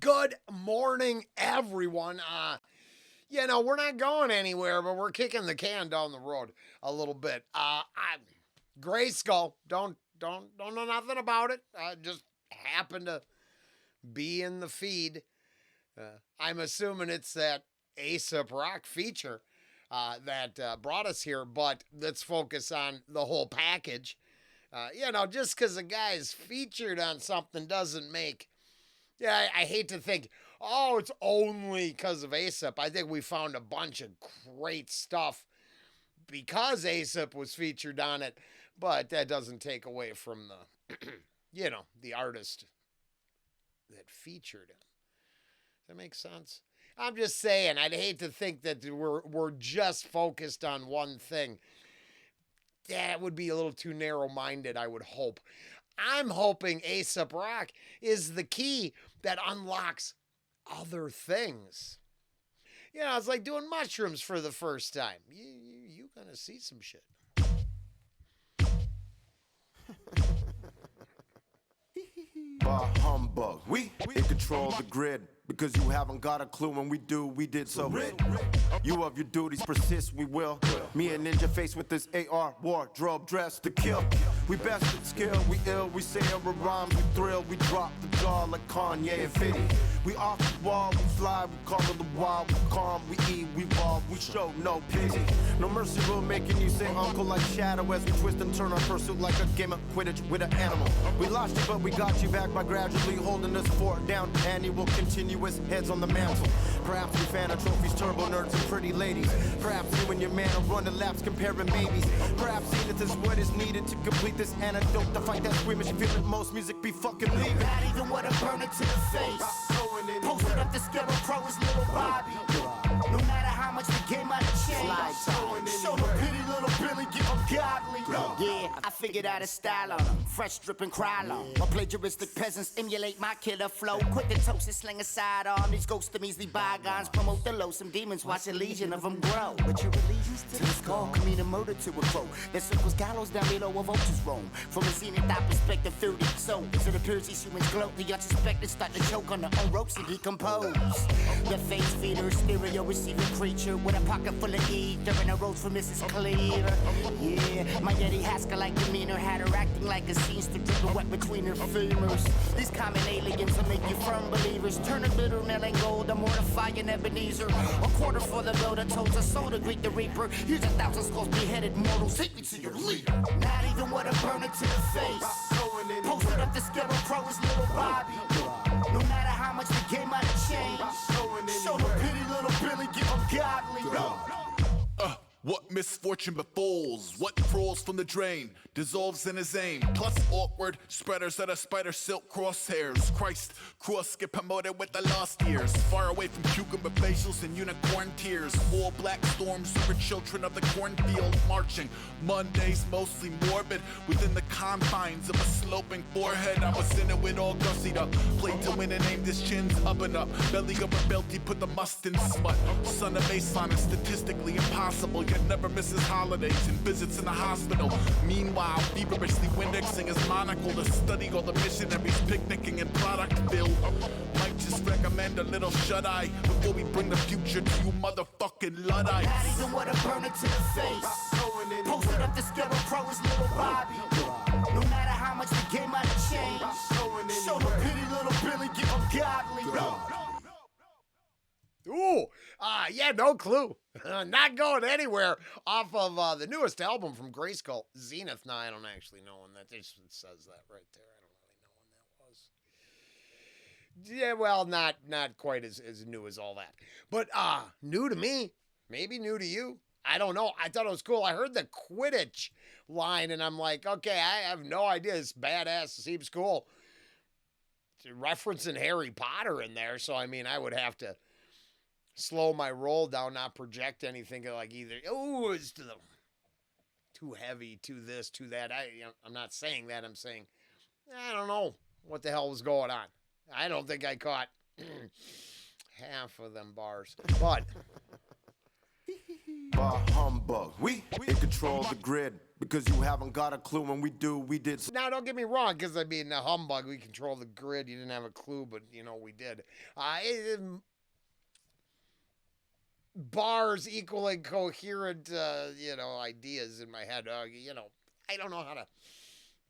Good morning, everyone. We're not going anywhere, but we're kicking the can down the road a little bit. I'm Grayskul. Don't know nothing about it. I just happened to be in the feed. I'm assuming it's that Aesop rock feature that brought us here, but let's focus on the whole package. Just because a guy's featured on something doesn't make. Yeah, I hate to think, oh, it's only because of Aesop. I think we found a bunch of great stuff because Aesop was featured on it, but that doesn't take away from the, the artist that featured him. Does that make sense? I'm just saying, I'd hate to think that we're just focused on one thing. That would be a little too narrow-minded, I would hope. I'm hoping Aesop Rock is the key that unlocks other things. It's like doing mushrooms for the first time. You gonna see some shit. Bah humbug. We control the grid. Because you haven't got a clue when we do, we did so. You of your duties persist, we will. Me and Ninja face with this AR wardrobe dressed to kill. We best at skill, we ill, we say our rhymes, we thrill, we drop the jaw like Kanye and 50. We off the wall, we fly, we call it the wild, we calm, we eat, we evolve, we show no pity. No mercy rule making you say uncle like Shadow as we twist and turn our pursuit like a game of Quidditch with an animal. We lost you, but we got you back by gradually holding us fort down, and you will continue heads on the mantle. Perhaps you fan of trophies, turbo nerds, and pretty ladies. Perhaps you and your man are running laps comparing maybes. Perhaps Zenith is what is needed to complete this antidote. To fight that squeamish feeling most music be fucking leaving. Not even what a burner to the face. Posted up the scarecrow is little Bobby. No matter how much the game might have changed. Show the pity little Billy, give him godly. Yeah, I figured out a style on him. Fresh dripping cry long. My plagiaristic peasants emulate my killer flow. Quick to toast and sling a sidearm. These ghosts to measly bygones promote the loathsome demons. Watch a legion of them grow. But your allegiance to this call can mean a murder to a crow. That circles gallows down below where vultures roam. From a zenith I perspective through the soul. So it appears these humans gloat. The unsuspected start to choke on their own ropes and decompose. The face feeder, stereo receiving creature with a pocket full of ether and a rose for Mrs. Cleaver. Yeah, my Yeti Haskell-like demeanor had her acting like a sinister dripping wet between her femurs. These common aliens will make you firm believers. Turn a bitter nail and gold, a mortifying Ebenezer. A quarter for the builder told a soul to greet the reaper. Here's 1,000 skulls beheaded mortals. Take me to your leader. Not even what a burner to the face. Posted up the scarecrow is little Bobby. No matter how much the game might have changed. Show the pity little Billy, give him godly. What misfortune befalls, what crawls from the drain, dissolves in his aim, plus awkward spreaders of the spider silk crosshairs. Christ, cross get promoted with the lost years, far away from cucumber facials and unicorn tears. All black storms over children of the cornfield marching. Mondays mostly morbid, within the confines of a sloping forehead. I was in it with all gussied up, played to win and aimed his chins up and up. Belly over belt, he put the must in smut. Son of baseline is statistically impossible. Never misses holidays and visits in the hospital. Meanwhile, feverishly Windexing his monocle to study all the missionaries picnicking in Productville. Might just recommend a little shut-eye before we bring the future to you motherfucking Luddites. Not even what a burner to the face. Posted up the scarecrow is little Bobby. No matter how much the game might have changed. Show the pity little Billy, give him godly. Ooh, no clue. Not going anywhere off of the newest album from Grayskul, Zenith. No, I don't actually know when that just says that right there. I don't really know when that was. Yeah, well, not quite as new as all that. But new to me, maybe new to you. I don't know. I thought it was cool. I heard the Quidditch line and I'm like, okay, I have no idea. It's badass. It seems cool. It's referencing Harry Potter in there, so I mean, I would have to slow my roll down, not project anything like either. Oh, it's too heavy, too this, too that. I'm not saying that. I'm saying I don't know what the hell was going on. I don't think I caught half of them bars, but Bah humbug. We in control of the grid because you haven't got a clue. When we do, we did. Now, don't get me wrong, because I mean, the humbug, we control the grid. You didn't have a clue, but, you know, we did. Bars equaling coherent, you know, ideas in my head. You know, I don't know how to.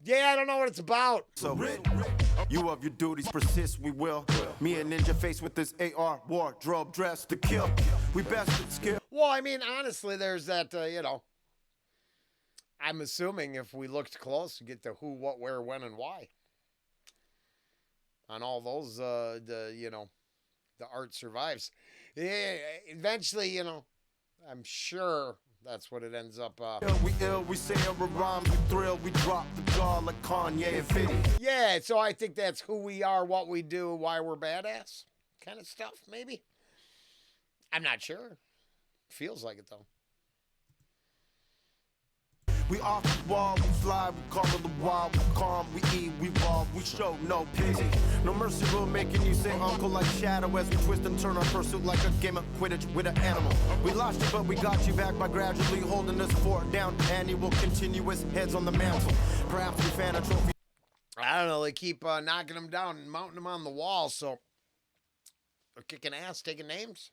Yeah, I don't know what it's about. So, you of your duties persist, we will. Me and Ninja face with this AR wardrobe dressed to kill. We best at skill. Well, I mean, honestly, there's that, you know. I'm assuming if we looked close, we get to who, what, where, when, and why. On all those, you know, the art survives. Yeah, eventually, you know, I'm sure that's what it ends up. We ill, we say our rhymes, we thrill, we drop the jaw like Kanye and 50. Yeah, so I think that's who we are, what we do, why we're badass kind of stuff, maybe. I'm not sure. Feels like it, though. We off the wall, we fly, we call it the wild, we calm, we eat, we evolve, we show no pity. No mercy rule making you say uncle like shadow as we twist and turn our pursuit like a game of Quidditch with an animal. We lost you, but we got you back by gradually holding us fort down. Annual continuous heads on the mantle. Perhaps we fan a trophy. I don't know, they keep knocking them down and mounting them on the wall, so they're kicking ass, taking names.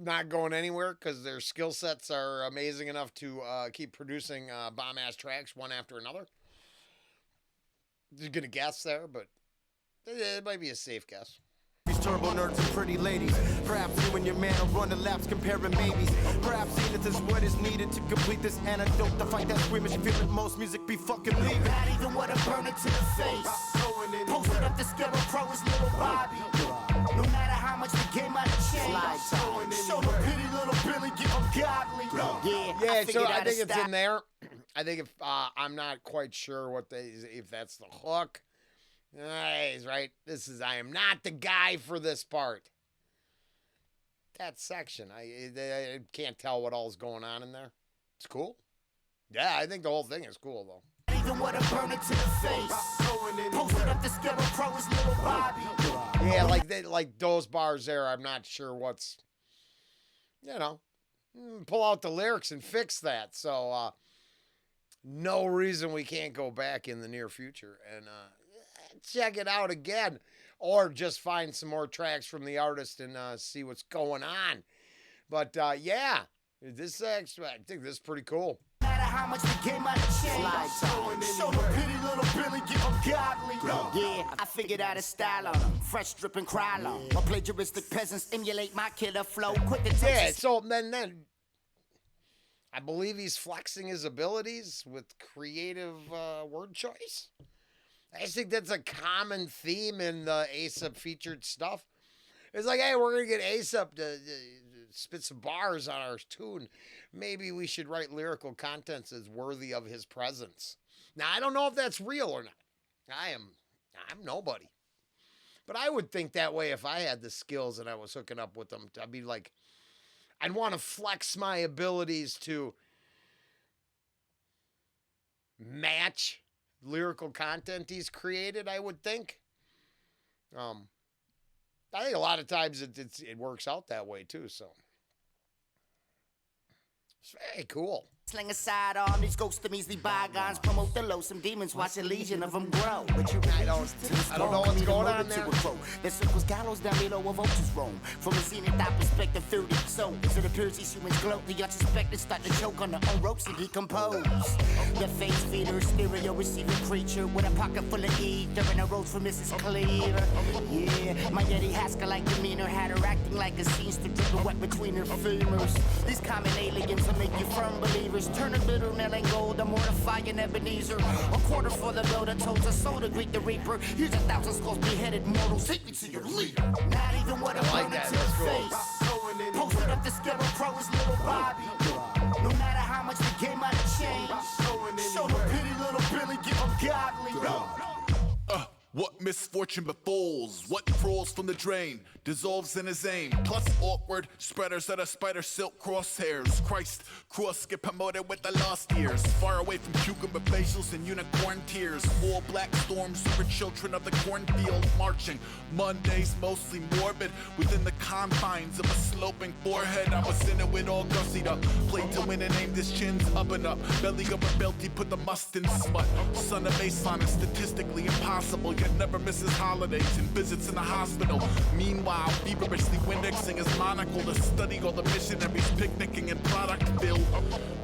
Not going anywhere because their skill sets are amazing enough to keep producing bomb-ass tracks one after another. Just gonna guess there, but it might be a safe guess. These turbo nerds and pretty ladies. Perhaps you and your man are running laps comparing maybes. Perhaps Zenith is what is needed to complete this antidote to fight that squeamish feeling most music be fucking leaving. Not even what a burner to the face. Posted up the scarecrow is little Bobby. No matter how much the game might change. Show the pity little Billy, give him godly. Yeah, so I think it's in there. I think if I'm not quite sure what if that's the hook. He's right. I am not the guy for this part. That section, I can't tell what all's going on in there. It's cool. Yeah, I think the whole thing is cool though. Even what a burner to the face. Posted up the scarecrow is little Bobby. Yeah, like those bars there. I'm not sure what's, you know, pull out the lyrics and fix that. So, no reason we can't go back in the near future and check it out again, or just find some more tracks from the artist and see what's going on. But yeah, this I think this is pretty cool. No matter how much the game might change. Show the pity little Billy, give him godly. Yeah, I figured out a style on him. Fresh dripping cry long. While plagiaristic peasants emulate my killer flow. Quick to yeah, so then I believe he's flexing his abilities with creative word choice. I just think that's a common theme in the Aesop featured stuff. It's like, hey, we're going to get Aesop to spit some bars on our tune. Maybe we should write lyrical contents as worthy of his presence. Now, I don't know if that's real or not. I'm nobody. But I would think that way if I had the skills and I was hooking up with them. I'd be like, I'd want to flex my abilities to match lyrical content he's created, I would think. I think a lot of times it works out that way too, so it's very cool. Sling aside all these ghosts to measly bygones. Promote the loathsome demons, watch a legion of them grow. But you I don't know what's going on there. The circles gallows down below where vultures roam. From a zenith I perspective through the soul. As it appears these humans gloat, the unsuspected start to choke on their own ropes and decompose. The face feeder, stereo receiving creature with a pocket full of ether and a rose for Mrs. Cleaver. Yeah, my Yeti Haskell-like demeanor had her acting like a scene to drip wet between her femurs. These common aliens will make you firm believers. Turn a bitter nail and gold, a mortifying Ebenezer. A quarter for the blow that told a soul to greet the reaper. Here's 1,000 skulls beheaded mortals. Take me to your leader. Not even what a like that. That's face. Posted up the scarecrow is little Bobby. No matter how much the game might change. Show the pity little Billy, give him godly. What misfortune befalls, what crawls from the drain, dissolves in his aim. Plus awkward spreaders that are spider silk crosshairs. Christ, cross get promoted with the lost years. Far away from cucumber facials and unicorn tears. All black storms over children of the cornfield marching. Mondays mostly morbid within the confines of a sloping forehead. I was in it with all gussied up. Played to win and aimed his chins up and up. Belly over belt, he put the must in smut. Son of baseline is statistically impossible. Yet never misses holidays and visits in the hospital. Meanwhile, feverishly Windexing his monocle to study all the missionaries picnicking in Productville.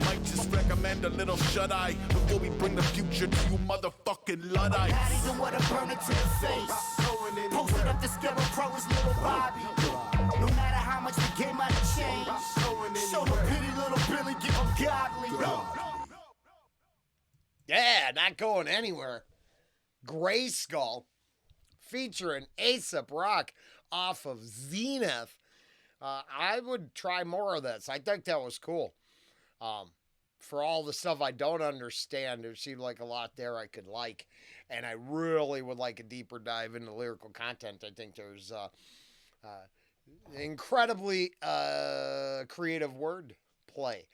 Might just recommend a little shut-eye before we bring the future to you motherfucking Luddites. Patties and what a burner to the face. Posted up the scarecrow is little Bobby. No matter how much the game might have changed. Show the pity little Billy, give him godly. Yeah, not going anywhere. Grayskul featuring Aesop Rock off of Zenith. I would try more of this. I think that was cool. For all the stuff I don't understand, there seemed like a lot there I could like. And I really would like a deeper dive into lyrical content. I think there's incredibly creative word play.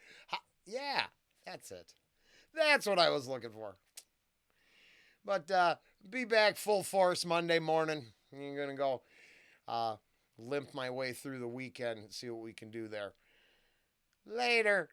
Yeah, that's it. That's what I was looking for. But be back full force Monday morning. I'm going to go limp my way through the weekend and see what we can do there. Later.